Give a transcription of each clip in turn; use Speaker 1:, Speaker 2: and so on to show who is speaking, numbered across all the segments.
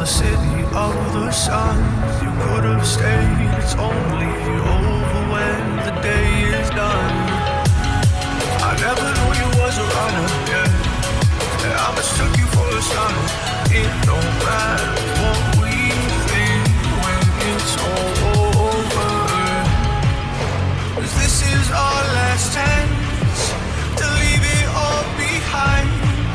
Speaker 1: the city of the sun. You could have stayed, it's only over when the day is done. I never knew you was a runner, yeah. I mistook you for a stunner. It don't matter what we think when it's all over. 'Cause this is our last chance to leave it all behind.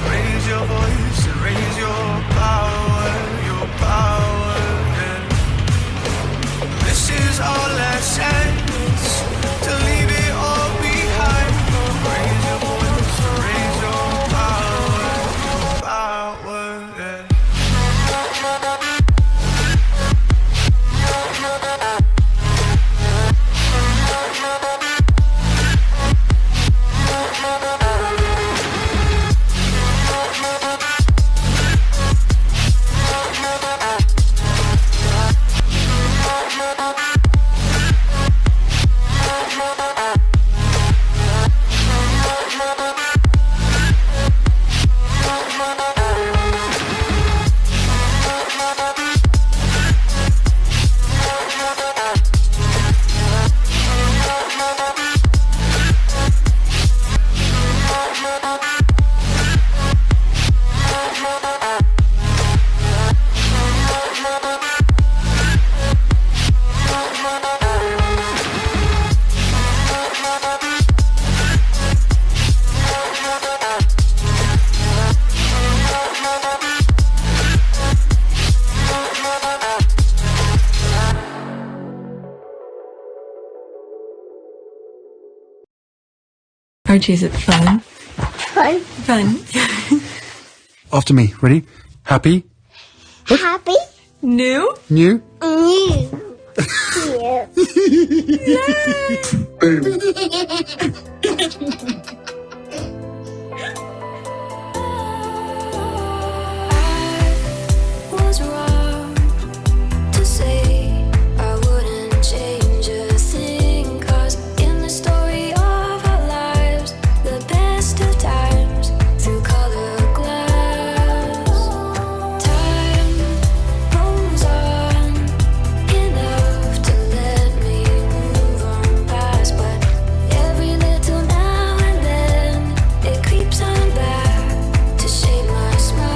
Speaker 1: Raise your voice and raise your power, yeah. This is our last chance to leave it all behind. Raise your voice and raise your power, yeah.
Speaker 2: Archie, is it fun?
Speaker 3: Fun.
Speaker 2: Fun.
Speaker 4: After me. Ready? Happy?
Speaker 3: Happy.
Speaker 2: New?
Speaker 4: New?
Speaker 3: New.
Speaker 4: Boom.
Speaker 5: Was wrong to say I wouldn't change a thing, 'cause in the story of our lives, the best of times through color glass, time rolls on enough to let me move on past, but every little now and then it creeps on back to shade my smile.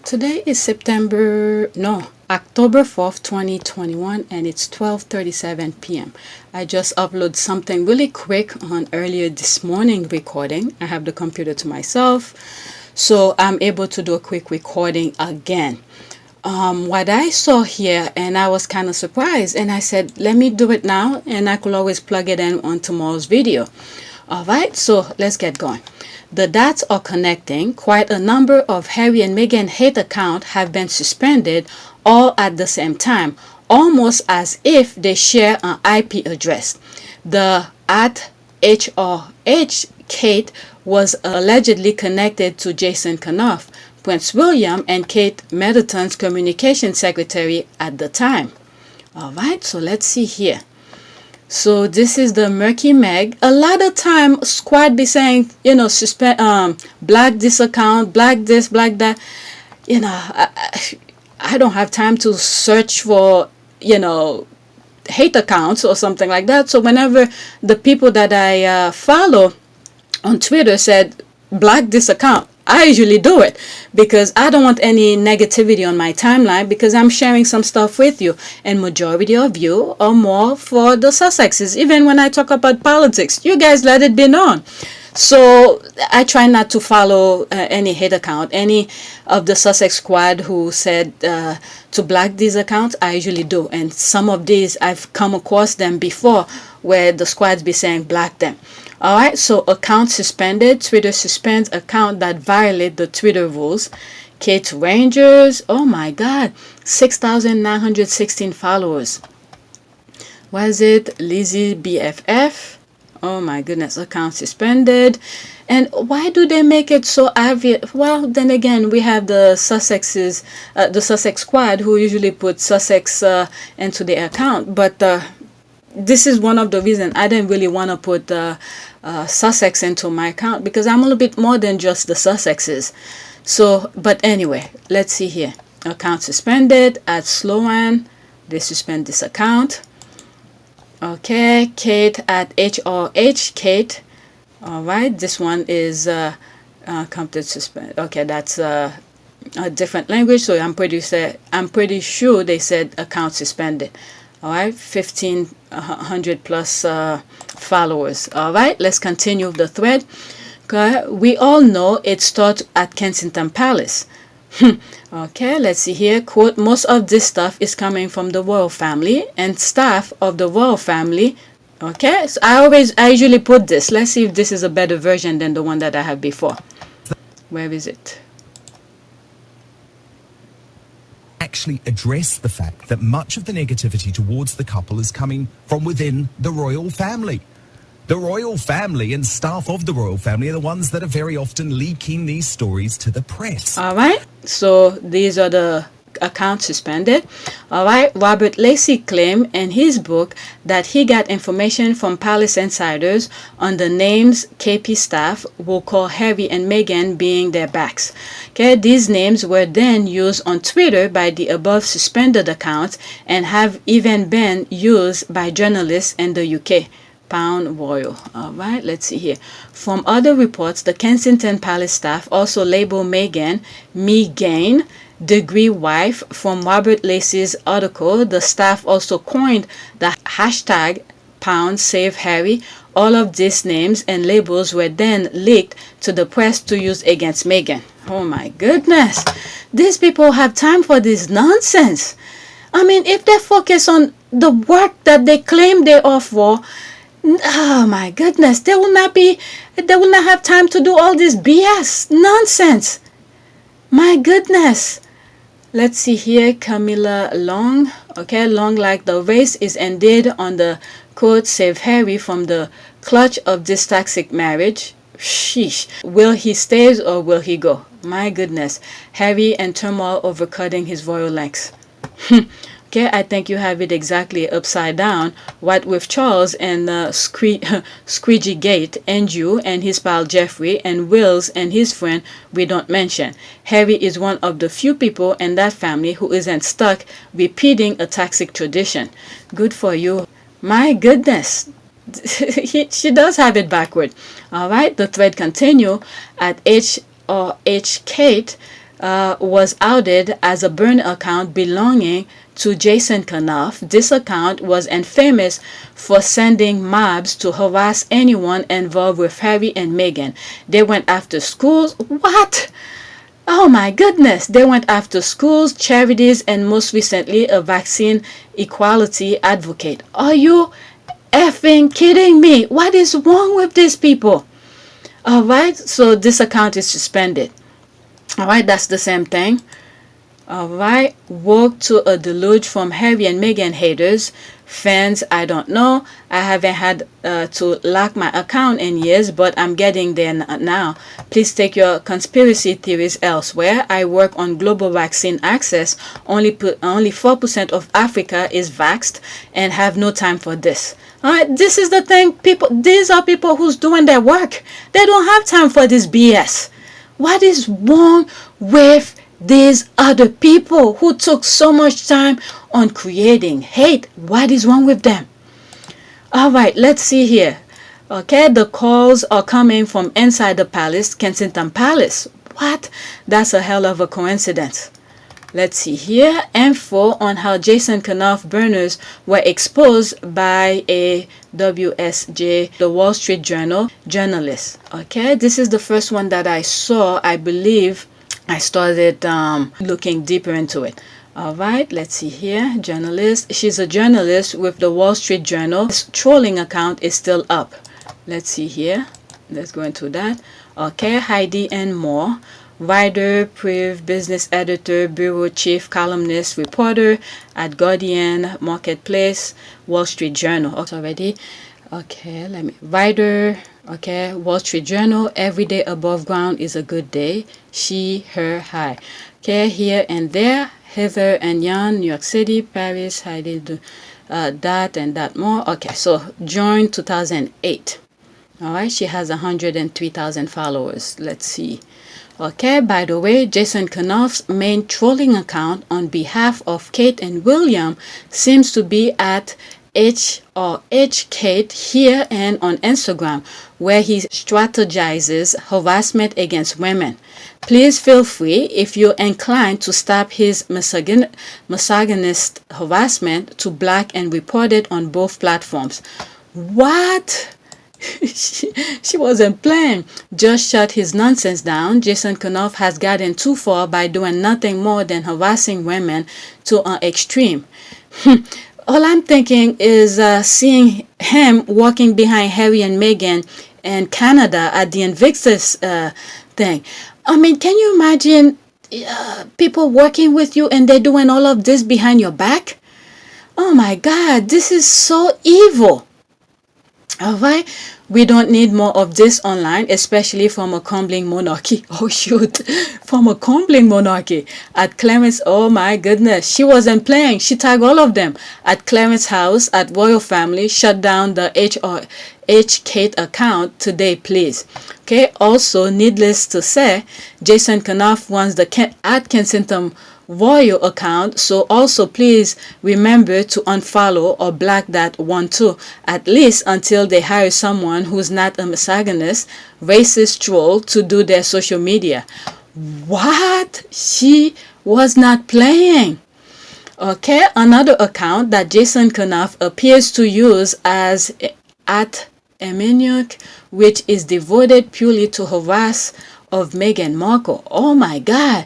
Speaker 6: Today is October 4th, 2021, and it's 12:37 p.m. I just uploaded something really quick on earlier this morning recording. I have the computer to myself, so I'm able to do a quick recording again. What I saw here, and I was kind of surprised, and I said, let me do it now, and I could always plug it in on tomorrow's video. Alright, so let's get going. The dots are connecting. Quite a number of Harry and Meghan hate accounts have been suspended all at the same time, almost as if they share an IP address. The @HRH Kate was allegedly connected to Jason Kanoff, Prince William and Kate Middleton's communication secretary at the time. Alright, so let's see here. So this is the murky Meg. A lot of time squad be saying, suspend, black this account, black this, black that. I don't have time to search for, hate accounts or something like that. So whenever the people that I follow on Twitter said, black this account, I usually do it because I don't want any negativity on my timeline, because I'm sharing some stuff with you, and majority of you are more for the Sussexes. Even when I talk about politics, you guys let it be known. So I try not to follow any hate account. Any of the Sussex squad who said to block these accounts, I usually do. And some of these, I've come across them before where the squads be saying block them. All right, so account suspended. Twitter suspends account that violate the Twitter rules. Kate Rangers, oh my God, 6,916 followers. Was it Lizzie BFF? Oh my goodness, account suspended. And why do they make it so obvious? Well, then again, we have the Sussexes, the Sussex squad who usually put Sussex into their account. But this is one of the reasons I didn't really want to put Sussex into my account, because I'm a little bit more than just the Sussexes. So, but anyway, let's see here. Account suspended at Sloan. They suspend this account. Okay, Kate at HRH. Kate. All right, this one is completed suspend. Okay, that's a different language, so I'm pretty sure they said account suspended. All right, 1,500 plus followers. All right, let's continue the thread. Okay, we all know it starts at Kensington Palace. Okay, let's see here. Quote, most of this stuff is coming from the royal family and staff of the royal family. Okay, so I usually put this. Let's see if this is a better version than the one that I had before. Where is it?
Speaker 7: Actually address the fact that much of the negativity towards the couple is coming from within the royal family. The royal family and staff of the royal family are the ones that are very often leaking these stories to the press.
Speaker 6: All right, so these are the accounts suspended. All right, Robert Lacey claimed in his book that he got information from palace insiders on the names KP staff will call Harry and Meghan being their backs. Okay, these names were then used on Twitter by the above suspended accounts and have even been used by journalists in the UK. Pound Royal. All right, let's see here. From other reports, the Kensington Palace staff also label Meghan degree wife. From Robert Lacey's article, the staff also coined the hashtag Pound Save Harry. All of these names and labels were then leaked to the press to use against Meghan. Oh my goodness, these people have time for this nonsense. I mean, if they focus on the work that they claim they are for, oh my goodness, they will not have time to do all this BS nonsense. My goodness. Let's see here, Camilla Long. Okay, Long like the race is ended on the quote, save Harry from the clutch of this toxic marriage. Sheesh. Will he stay or will he go? My goodness. Harry and turmoil over cutting his royal lengths. Okay, I think you have it exactly upside down. What with Charles and Squeegee Gate, Andrew and his pal Jeffrey, and Wills and his friend we don't mention. Harry is one of the few people in that family who isn't stuck repeating a toxic tradition. Good for you. My goodness. She does have it backward. All right, the thread continue at HRH Kate was outed as a burn account belonging to Jason Kanoff. This account was infamous for sending mobs to harass anyone involved with Harry and Meghan. They went after schools. What? Oh my goodness. They went after schools, charities, and most recently a vaccine equality advocate. Are you effing kidding me? What is wrong with these people? All right, so this account is suspended. All right, that's the same thing. All right, woke to a deluge from Harry and Meghan haters. Fans, I don't know. I haven't had to lock my account in years, but I'm getting there now. Please take your conspiracy theories elsewhere. I work on global vaccine access. Only 4% of Africa is vaxxed and have no time for this. All right, this is the thing. These are people who's doing their work. They don't have time for this BS. What is wrong with these other people who took so much time on creating hate? What is wrong with them? All right, let's see here. Okay, the calls are coming from inside the palace, Kensington Palace. What? That's a hell of a coincidence. Let's see here. Info on how Jason Kanoff burners were exposed by a WSJ, the Wall Street Journal journalist. Okay, this is the first one that I saw. I believe I started looking deeper into it. All right, let's see here. Journalist. She's a journalist with the Wall Street Journal. This trolling account is still up. Let's see here. Let's go into that. Okay, Heidi and more. Writer, Priv, business editor, bureau chief, columnist, reporter at Guardian, Marketplace, Wall Street Journal. Oh, already. Okay, let me. Writer. Okay, Wall Street Journal. Every day above ground is a good day. She, her, hi. Okay, here and there. Heather and Jan, New York City, Paris, Heidi, that and that more. Okay, so joined 2008. All right, she has 103,000 followers. Let's see. Okay, by the way, Jason Kanoff's main trolling account on behalf of Kate and William seems to be at Kate here and on Instagram, where he strategizes harassment against women. Please feel free, if you're inclined, to stop his misogynist harassment, to block and report it on both platforms. What? She wasn't playing. Just shut his nonsense down. Jason Kanoff has gotten too far by doing nothing more than harassing women to an extreme. All I'm thinking is seeing him walking behind Harry and Meghan in Canada at the Invictus thing. I mean, can you imagine people working with you and they're doing all of this behind your back? Oh my God, this is so evil. All right, we don't need more of this online, especially from a crumbling monarchy. Oh shoot, from a crumbling monarchy. At Clarence, oh my goodness, she wasn't playing. She tagged all of them. At Clarence house, at Royal Family, shut down the Kate account today, please. Okay, also, needless to say, Jason Kanoff runs the at Kensington Royal account, so also please remember to unfollow or block that one too, at least until they hire someone who's not a misogynist, racist troll to do their social media. What? She was not playing. Okay, another account that Jason Kanoff appears to use as at Emmanuel, which is devoted purely to harass of Meghan Markle. Oh my God.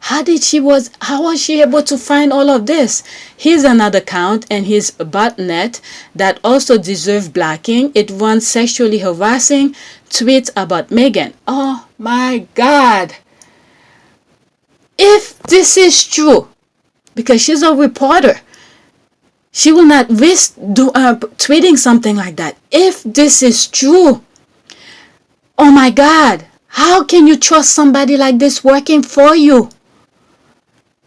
Speaker 6: How was she able to find all of this? Here's another account and his botnet that also deserves blocking. It runs sexually harassing tweets about Meghan. Oh my God. If this is true, because she's a reporter, she will not risk tweeting something like that. If this is true, oh my God, how can you trust somebody like this working for you?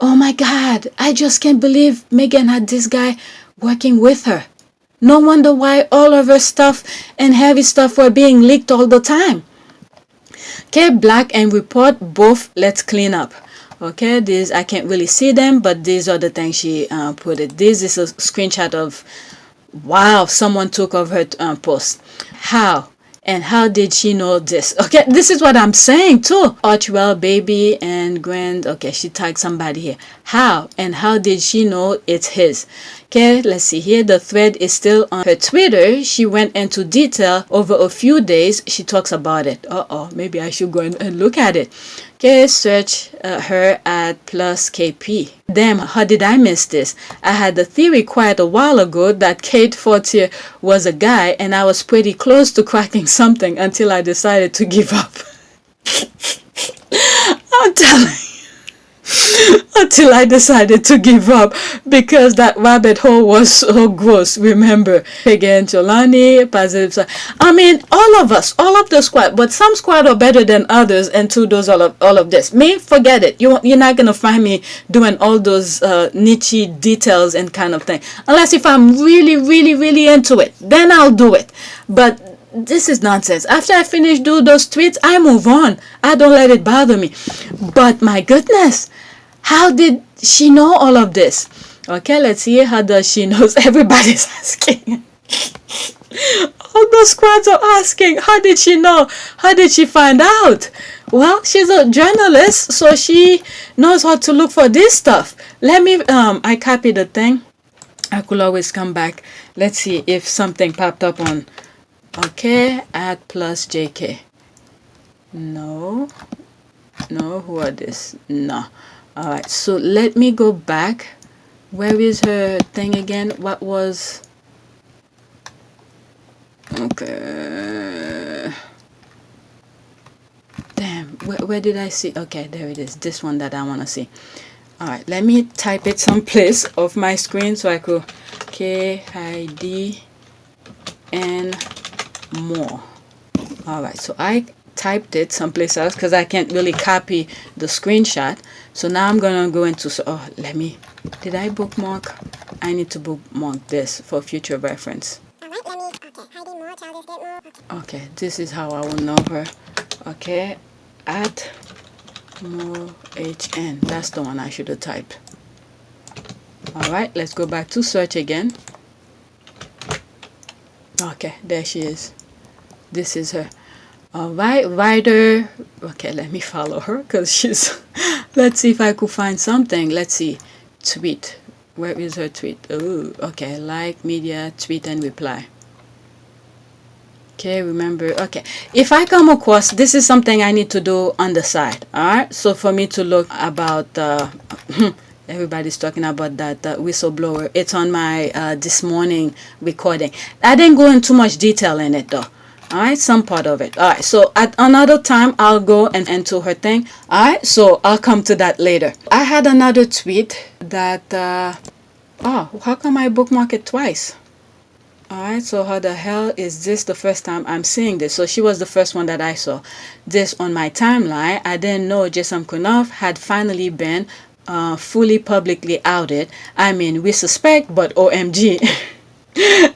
Speaker 6: Oh my God, I just can't believe Meghan had this guy working with her. No wonder why all of her stuff and heavy stuff were being leaked all the time. Okay, black and report both. Let's clean up. Okay, these I can't really see them, but these are the things she put it. This is a screenshot of, wow, someone took of her post. How? And how did she know this? Okay, this is what I'm saying too. Archwell, baby, and Grand. Okay, she tagged somebody here. How? And how did she know it's his? Okay, let's see here. The thread is still on her Twitter. She went into detail over a few days. She talks about it. Maybe I should go and look at it. Okay, search her at plus KP. Damn, how did I miss this? I had the theory quite a while ago that Kate Fortier was a guy, and I was pretty close to cracking something until I decided to give up. I'm telling you. Until I decided to give up because that rabbit hole was so gross. Remember, again, Jolani, positive. I mean, all of us, all of the squad, but some squad are better than others, and to those all of this. Me, forget it. You're not gonna find me doing all those niche details and kind of thing, unless if I'm really, really, really into it. Then I'll do it. But this is nonsense. After I finish do those tweets, I move on. I don't let it bother me. But my goodness, how did she know all of this? Okay, let's see. How does she know? Everybody's asking. All those squads are asking. How did she know? How did she find out? Well, she's a journalist, so she knows how to look for this stuff. Let me, I copied the thing. I could always come back. Let's see if something popped up on, okay, add plus JK. No, who are this? No. All right, so let me go back. Where is her thing again? What was, okay. Damn, where did I see? Okay, there it is. This one that I want to see. All right, let me type it someplace off my screen so I could KID and more. All right, so I typed it someplace else because I can't really copy the screenshot. So now I'm gonna go into, oh, let me, did I bookmark? I need to bookmark this for future reference. Okay, this is how I will know her. Okay, at more HN. That's the one I should have typed. All right, let's go back to search again. Okay, there she is. This is her. All right, writer. Okay, let me follow her because she's. Let's see if I could find something. Let's see. Tweet. Where is her tweet? Oh, okay. Like, media, tweet, and reply. Okay, remember. Okay, if I come across, this is something I need to do on the side. All right, so for me to look about, everybody's talking about that whistleblower. It's on my this morning recording. I didn't go into much detail in it though. All right, some part of it. All right, so at another time I'll go and into her thing. All right, so I'll come to that later. I had another tweet that oh, how come I bookmark it twice? Alright, so how the hell is this the first time I'm seeing this? So she was the first one that I saw this on my timeline. I didn't know Jason Kunoff had finally been fully publicly outed. I mean, we suspect, but OMG.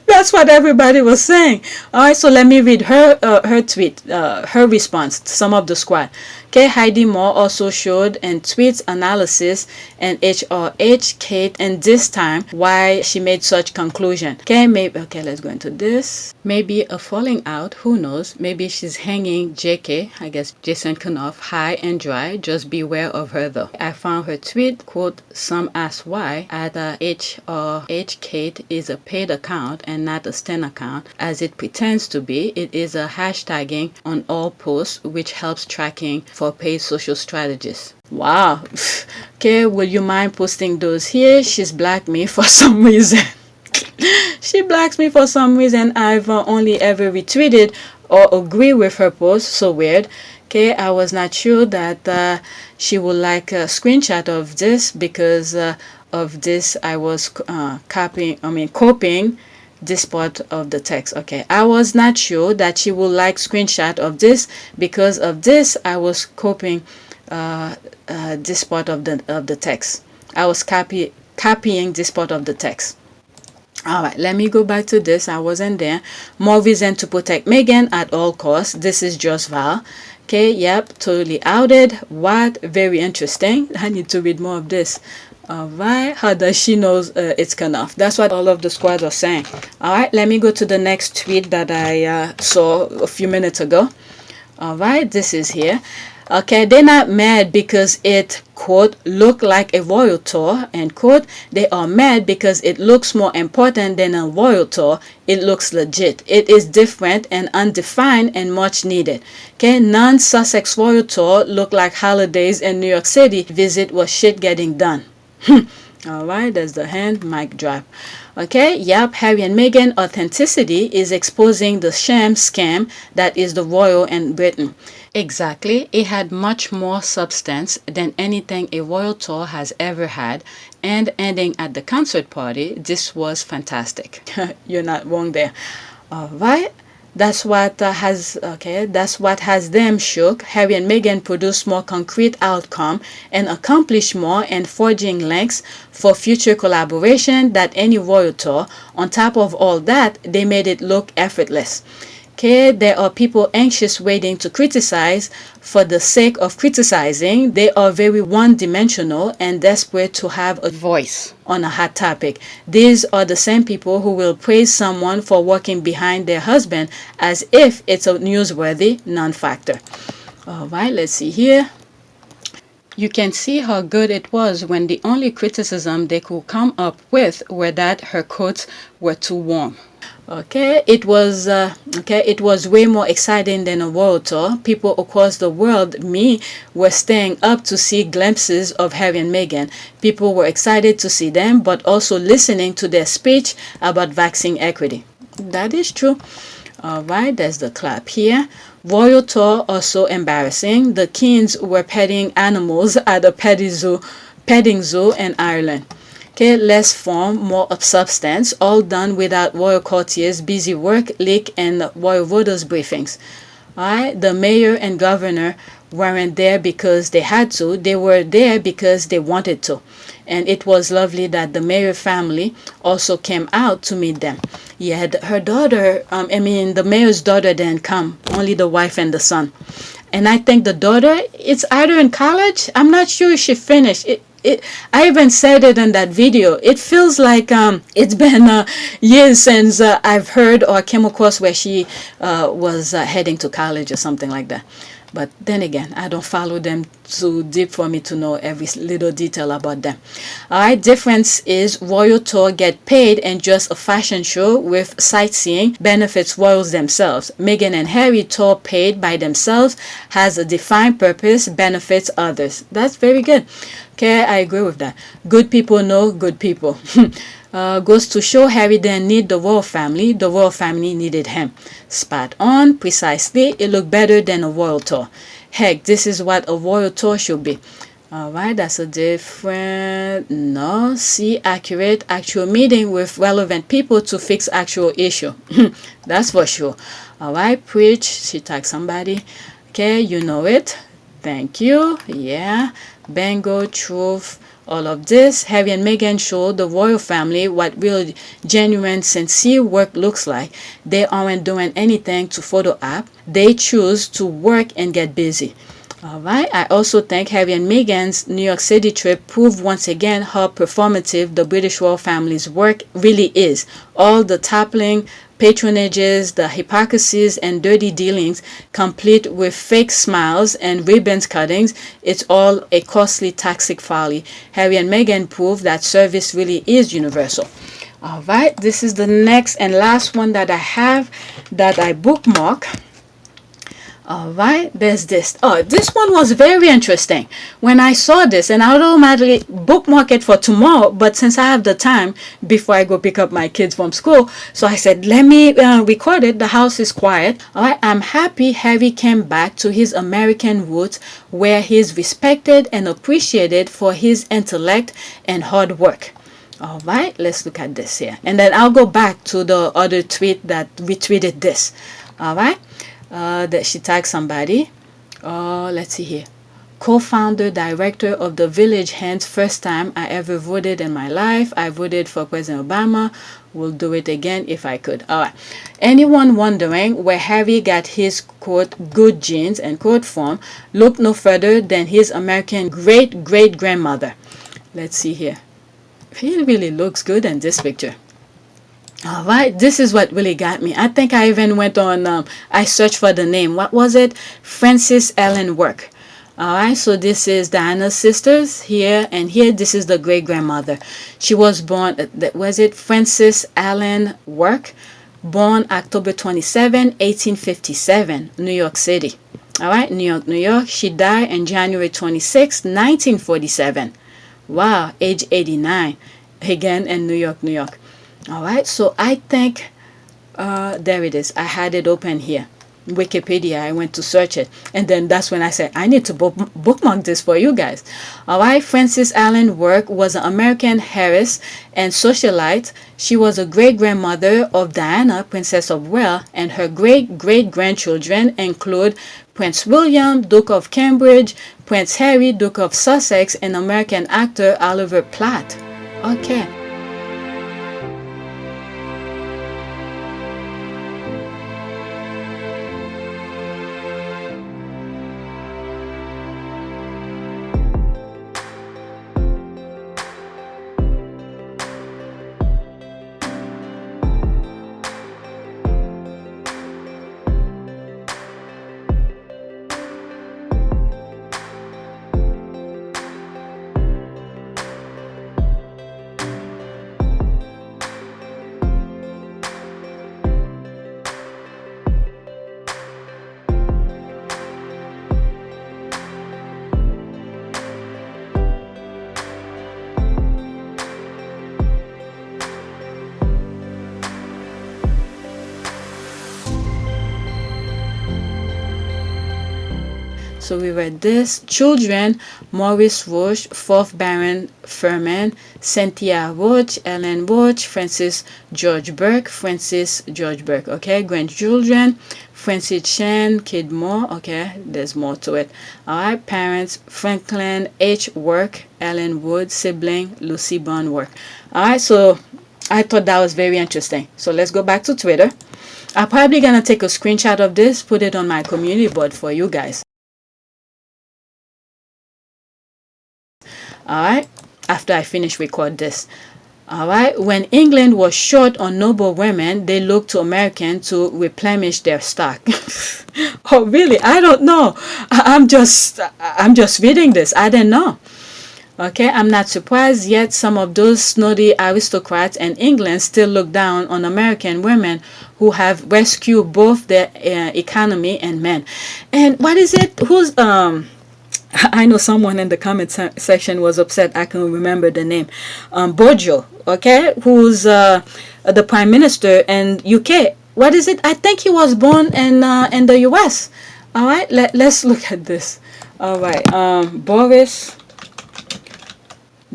Speaker 6: That's what everybody was saying. Alright, so let me read her tweet, her response to some of the squad. Okay, Heidi Moore also showed in tweets analysis and HRH Kate, and this time why she made such conclusion. Okay, maybe, okay, let's go into this. Maybe a falling out, who knows? Maybe she's hanging JK, I guess Jason Kunoff, high and dry. Just beware of her though. I found her tweet, quote, some ask why at HRH Kate is a paid account and not a Stan account as it pretends to be. It is a hashtagging on all posts which helps tracking for paid social strategies. Wow. Okay, will you mind posting those here? She's blacked me for some reason. She blacks me for some reason. I've only ever retweeted or agree with her post. So weird. Okay, I was not sure that she would like a screenshot of this because of this I was copying this part of the text. Okay, I was not sure that she would like screenshot of this because of this I was copying this part of the text. I was copying this part of the text. All right, let me go back to this. I wasn't there. More reason to protect Meghan at all costs. This is just Val. Okay, yep, totally outed. What? Very interesting. I need to read more of this. All right, how does she knows it's Kunoff? That's what all of the squad are saying. All right, let me go to the next tweet that I saw a few minutes ago. All right, this is here. Okay, they're not mad because it, quote, look like a royal tour, end quote. They are mad because it looks more important than a royal tour. It looks legit. It is different and undefined and much needed. Okay, non-Sussex royal tour look like holidays in New York City. Visit was shit getting done. All right, there's the hand, mic drop. Okay, yep, Harry and Meghan authenticity is exposing the sham scam that is the royal in Britain. Exactly, it had much more substance than anything a royal tour has ever had, and ending at the concert party, this was fantastic. You're not wrong there. All right. That's what has them shook. Harry and Meghan produced more concrete outcome and accomplished more and forging links for future collaboration than any royal tour. On top of all that, they made it look effortless. Okay, there are people anxious waiting to criticize for the sake of criticizing. They are very one-dimensional and desperate to have a voice on a hot topic. These are the same people who will praise someone for walking behind their husband as if it's a newsworthy non-factor. All right, let's see here. You can see how good it was when the only criticism they could come up with were that her coats were too warm. Okay, it was way more exciting than a world tour. People across the world, me, were staying up to see glimpses of Harry and Meghan. People were excited to see them, but also listening to their speech about vaccine equity. That is true. All right, there's the clap here. Royal tour also embarrassing. The Kings were petting animals at a petting zoo in Ireland. Okay, less form, more of substance, all done without royal courtiers, busy work, leak, and royal voters briefings. Alright, the mayor and governor weren't there because they had to, they were there because they wanted to. And it was lovely that the mayor family also came out to meet them. Yeah, her daughter, the mayor's daughter didn't come, only the wife and the son. And I think the daughter, it's either in college, I'm not sure if she finished. I even said it in that video. It feels like it's been years since I've heard or came across where she was heading to college or something like that. But then again, I don't follow them too deep for me to know every little detail about them. Alright, difference is royal tour get paid and just a fashion show with sightseeing benefits royals themselves. Meghan and Harry tour paid by themselves has a defined purpose, benefits others. That's very good. Okay, I agree with that. Good people know good people. Goes to show Harry didn't need the royal family. The royal family needed him. Spot on, precisely. It looked better than a royal tour. Heck, this is what a royal tour should be. Alright, that's a different... No, see, accurate, actual meeting with relevant people to fix actual issue. That's for sure. Alright, preach. She tagged somebody. Okay, you know it. Thank you. Yeah. Bingo, truth, all of this. Harry and Meghan showed the royal family what real, genuine, sincere work looks like. They aren't doing anything to photo op. They choose to work and get busy. Alright, I also think Harry and Meghan's New York City trip proved once again how performative the British royal family's work really is. All the toppling, patronages, the hypocrisies and dirty dealings, complete with fake smiles and ribbons cuttings, it's all a costly, toxic folly. Harry and Meghan prove that service really is universal. Alright, this is the next and last one that I have that I bookmark. Alright, there's this. Oh, this one was very interesting. When I saw this, and I automatically bookmark it for tomorrow, but since I have the time before I go pick up my kids from school, so I said, let me record it. The house is quiet. Alright, I'm happy Harry came back to his American roots where he's respected and appreciated for his intellect and hard work. Alright, let's look at this here. And then I'll go back to the other tweet that retweeted this. Alright. That she tagged somebody. Let's see here. Co-founder, director of the Village Hands. First time I ever voted in my life. I voted for President Obama. Will do it again if I could. Alright. Anyone wondering where Harry got his quote good genes and quote form, look no further than his American great-great-grandmother. Let's see here. He really looks good in this picture. Alright, this is what really got me. I think I even went on, I searched for the name. What was it? Frances Ellen Work. Alright, so this is Diana's sisters here, and here this is the great-grandmother. She was born, was it Frances Ellen Work? Born October 27, 1857, New York City. Alright, New York, New York. She died on January 26, 1947. Wow, age 89. Again in New York, New York. Alright, so I think, there it is. I had it open here. Wikipedia, I went to search it. And then that's when I said, I need to bookmark this for you guys. Alright, Frances Allen Work was an American heiress and socialite. She was a great-grandmother of Diana, Princess of Wales, and her great-great-grandchildren include Prince William, Duke of Cambridge, Prince Harry, Duke of Sussex, and American actor Oliver Platt. Okay. So we read this. Children: Maurice Roach, 4th Baron Ferman, Cynthia Roach, Ellen Roach, Francis George Burke, Francis George Burke. Okay, grandchildren: Francis Chan, Kid Moore. Okay, there's more to it. All right, parents: Franklin H. Work, Ellen Wood. Sibling: Lucy Bond Work. All right, so I thought that was very interesting. So let's go back to Twitter. I'm probably gonna take a screenshot of this, put it on my community board for you guys. Alright, after I finish record this. Alright, when England was short on noble women, they looked to Americans to replenish their stock. Oh really? I don't know. I'm just reading this. I didn't know. Okay, I'm not surprised, yet some of those snotty aristocrats in England still look down on American women who have rescued both their economy and men. And what is it? Who's I know someone in the comment section was upset. I can remember the name. Bojo, okay, who's the Prime Minister in UK. What is it? I think he was born in the US. All right, let's look at this. All right, Boris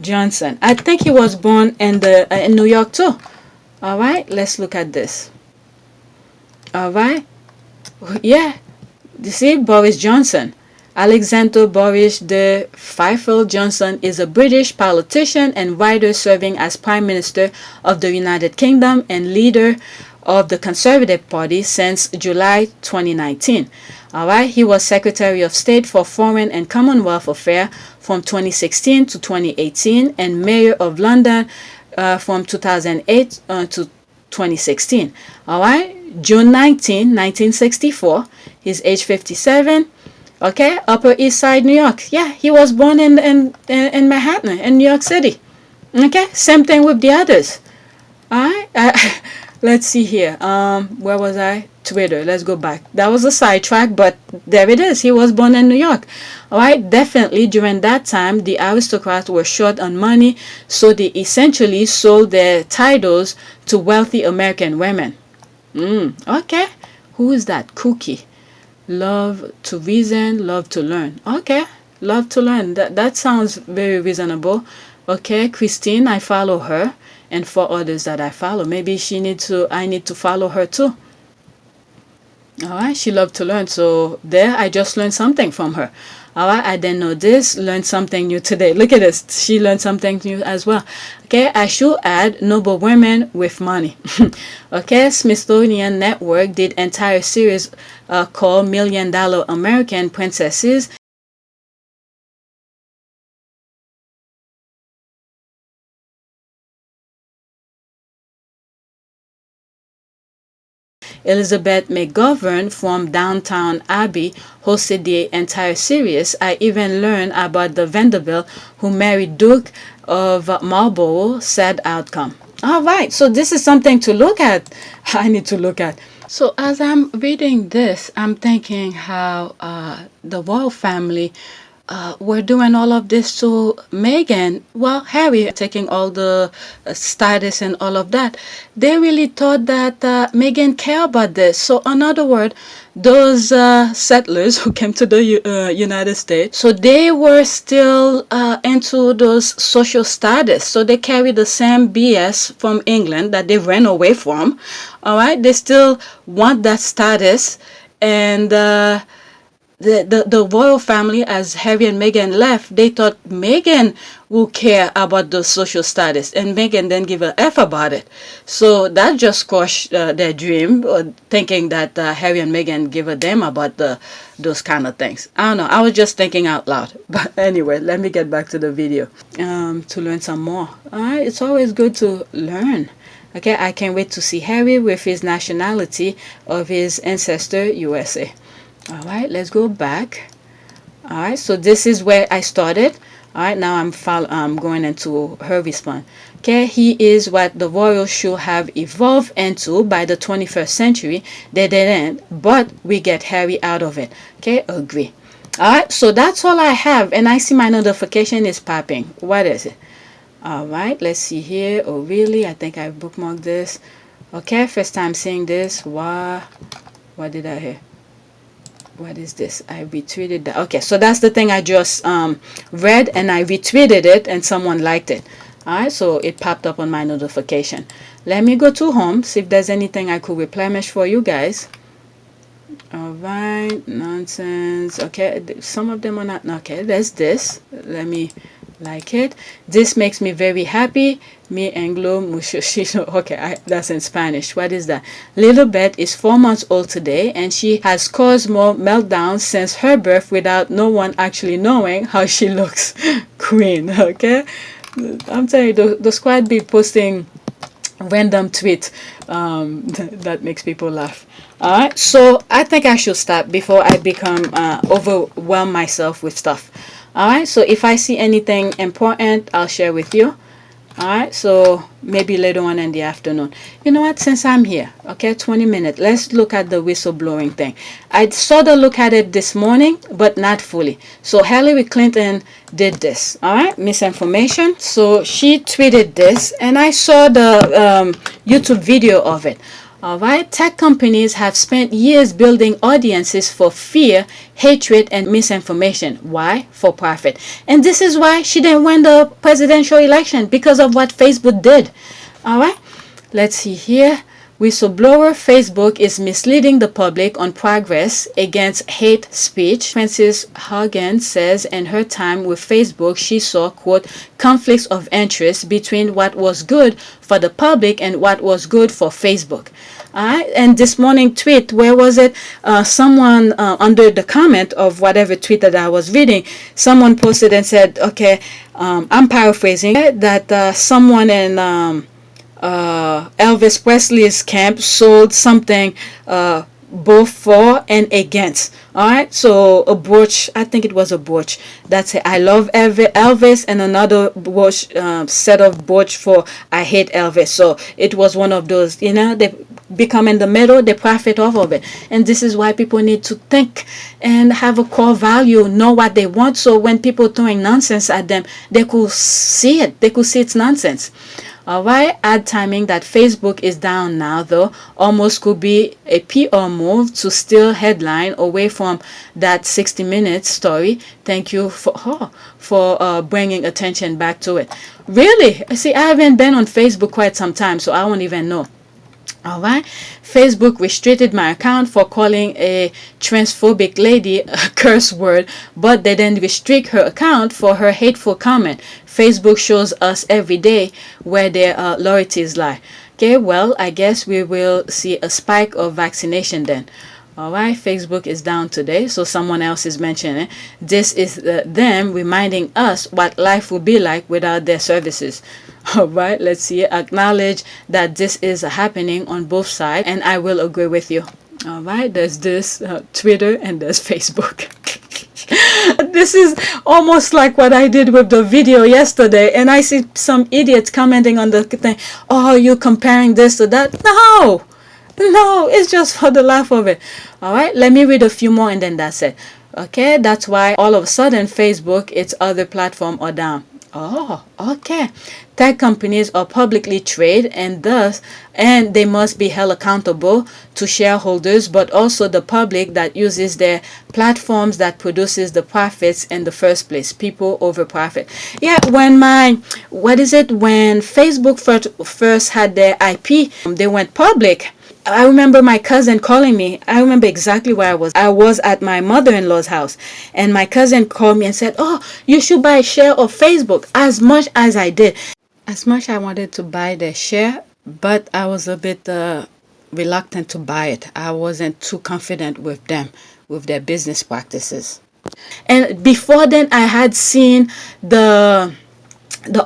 Speaker 6: Johnson. I think he was born in New York too. All right, let's look at this. All right, yeah, you see, Boris Johnson. Alexander Boris de Fifield Johnson is a British politician and writer serving as Prime Minister of the United Kingdom and leader of the Conservative Party since July 2019. All right, he was Secretary of State for Foreign and Commonwealth Affairs from 2016 to 2018 and Mayor of London from 2008 to 2016. All right, June 19, 1964. He's age 57. Okay, Upper East Side, New York. Yeah, he was born in Manhattan, in New York City. Okay, same thing with the others. All right, let's see here. Where was I? Twitter. Let's go back. That was a sidetrack, but there it is. He was born in New York. All right, definitely during that time, the aristocrats were short on money, so they essentially sold their titles to wealthy American women. Okay, who is that? Cookie. Love to reason, love to learn. Okay, love to learn. That sounds very reasonable. Okay, Christine, I follow her, and for others that I follow, maybe I need to follow her too. All right, she loved to learn, so there I just learned something from her. All right, I didn't know this, learned something new today. Look at this, she learned something new as well. Okay, I should add noble women with money. Okay, Smithsonian Network did entire series called $1 Million American Princesses. Elizabeth McGovern from Downtown Abbey hosted the entire series. I even learned about the Vanderbilt who married Duke of Marlborough. Sad outcome. All right, so this is something to look at. I need to look at. So as I'm reading this, I'm thinking how the royal family were doing all of this to Meghan. Well, Harry taking all the status and all of that. They really thought that Meghan cared about this. So in other words, those settlers who came to the United States, so they were still into those social status. So they carry the same BS from England that they ran away from. All right, they still want that status. And the royal family, as Harry and Meghan left, they thought Meghan will care about the social status, and Meghan didn't give a F about it. So that just crushed their dream, thinking that Harry and Meghan give a damn about those kind of things. I don't know. I was just thinking out loud. But anyway, let me get back to the video to learn some more. All right, it's always good to learn. Okay, I can't wait to see Harry with his nationality of his ancestor, USA. All right, let's go back. All right, so this is where I started. All right, now I'm going into her response. Okay, he is what the royals should have evolved into by the 21st century. They didn't, but we get Harry out of it. Okay, agree. All right, so that's all I have, and I see my notification is popping. What is it? All right, let's see here. Oh, really? I think I bookmarked this. Okay, first time seeing this. What did I hear? What is this? I retweeted that. Okay, so that's the thing I just read, and I retweeted it and someone liked it. Alright, so it popped up on my notification. Let me go to home, see if there's anything I could replenish for you guys. Alright, nonsense. Okay, some of them are not. Okay, there's this. Let me like it. This makes me very happy. Mi anglo muchissimo. Okay, that's in Spanish. What is that? Little Bet is 4 months old today, and she has caused more meltdowns since her birth without no one actually knowing how she looks. Queen. Okay, I'm telling you, the squad be posting random tweet that makes people laugh. Alright, so I think I should stop before I become overwhelm myself with stuff. Alright, so if I see anything important, I'll share with you. Alright, so maybe later on in the afternoon. You know what, since I'm here, okay, 20 minutes, let's look at the whistleblowing thing. I sort of look at it this morning, but not fully. So Hillary Clinton did this, alright, misinformation. So she tweeted this, and I saw the YouTube video of it. Alright, tech companies have spent years building audiences for fear, hatred, and misinformation. Why? For profit. And this is why she didn't win the presidential election, because of what Facebook did. Alright, let's see here. Whistleblower: Facebook is misleading the public on progress against hate speech. Frances Haugen says in her time with Facebook, she saw, quote, conflicts of interest between what was good for the public and what was good for Facebook. And this morning tweet, where was it? Someone under the comment of whatever tweet that I was reading, someone posted and said, okay, I'm paraphrasing, that someone in Elvis Presley's camp sold something both for and against. Alright, so a brooch, I think it was a brooch, that's it, I love Elvis, and another brooch, set of brooch for I hate Elvis. So it was one of those, you know, they become in the middle, they profit off of it. And this is why people need to think and have a core value, know what they want, so when people throwing nonsense at them, they could see it, they could see it's nonsense. Alright, add timing that Facebook is down now, though almost could be a PR move to steal headline away from that 60 Minutes story. Thank you for bringing attention back to it. Really? See, I haven't been on Facebook quite some time, so I won't even know. Alright, Facebook restricted my account for calling a transphobic lady a curse word, but they didn't restrict her account for her hateful comment. Facebook shows us every day where their loyalties lie. Okay, well, I guess we will see a spike of vaccination then. Alright, Facebook is down today, so someone else is mentioning it. This is them reminding us what life would be like without their services. Alright, let's see. Acknowledge that this is happening on both sides, and I will agree with you. Alright, there's this Twitter and there's Facebook. This is almost like what I did with the video yesterday, and I see some idiots commenting on the thing, oh, you comparing this to that. No, it's just for the laugh of it. Alright, let me read a few more and then that's it. Okay, that's why all of a sudden Facebook, its other platform are down. Oh, okay. Tech companies are publicly traded, and they must be held accountable to shareholders, but also the public that uses their platforms that produces the profits in the first place. People over profit. Yeah, when Facebook first had their IP, they went public. I remember my cousin calling me. I remember exactly where I was. I was at my mother-in-law's house, and my cousin called me and said, oh, you should buy a share of Facebook. As much as I did. As much I wanted to buy their share, but I was a bit reluctant to buy it. I wasn't too confident with them, with their business practices. And before then, I had seen the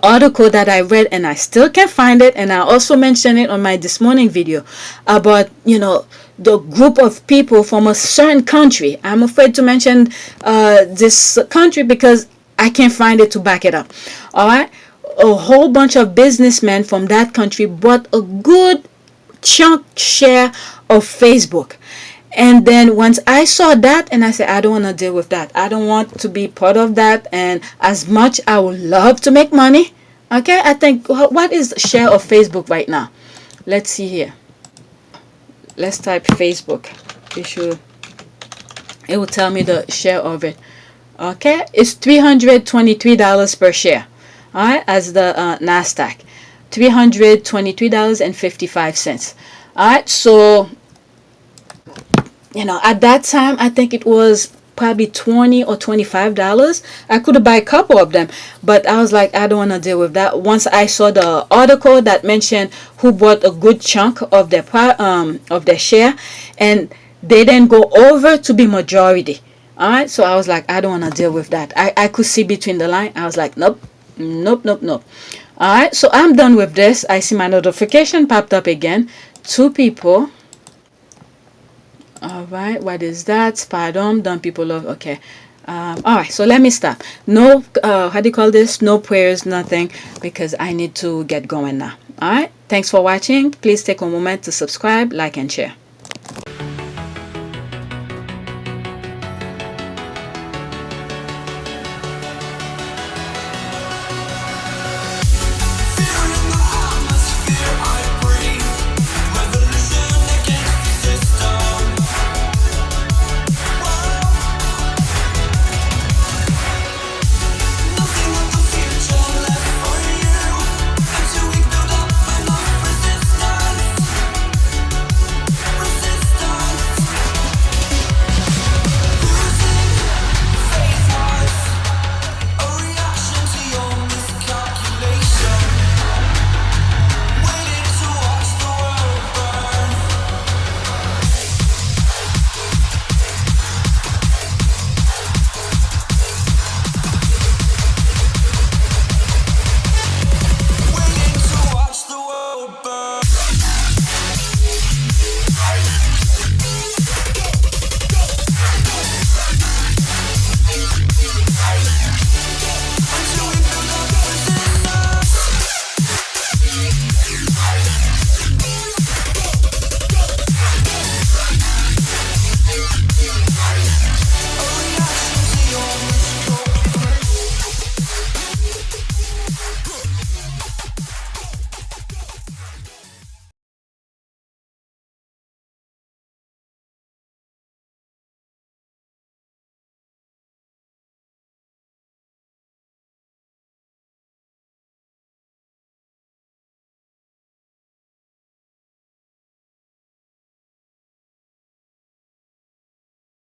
Speaker 6: article that I read, and I still can't find it, and I also mentioned it on my This Morning video about, you know, the group of people from a certain country. I'm afraid to mention this country because I can't find it to back it up. All right, a whole bunch of businessmen from that country bought a good chunk share of Facebook. And then once I saw that, and I said, I don't want to deal with that. I don't want to be part of that. And as much I would love to make money, okay, I think, what is the share of Facebook right now? Let's see here. Let's type Facebook. You should it will tell me the share of it. Okay, it's $323 per share. All right, as the Nasdaq, $323.55. All right, so at that time I think it was probably $20 or $25. I could buy a couple of them, but I was like, I don't want to deal with that. Once I saw the article that mentioned who bought a good chunk of their share, and they then go over to be majority. All right, so I was like, I don't want to deal with that. I could see between the line. I was like, nope, nope, nope, nope. All right, so I'm done with this. I see my notification popped up again. 2 people. All right, what is that? Pardon, done people love. Okay. All right, so let me stop. No, how do you call this? No prayers, nothing, because I need to get going now. All right, thanks for watching. Please take a moment to subscribe, like, and share.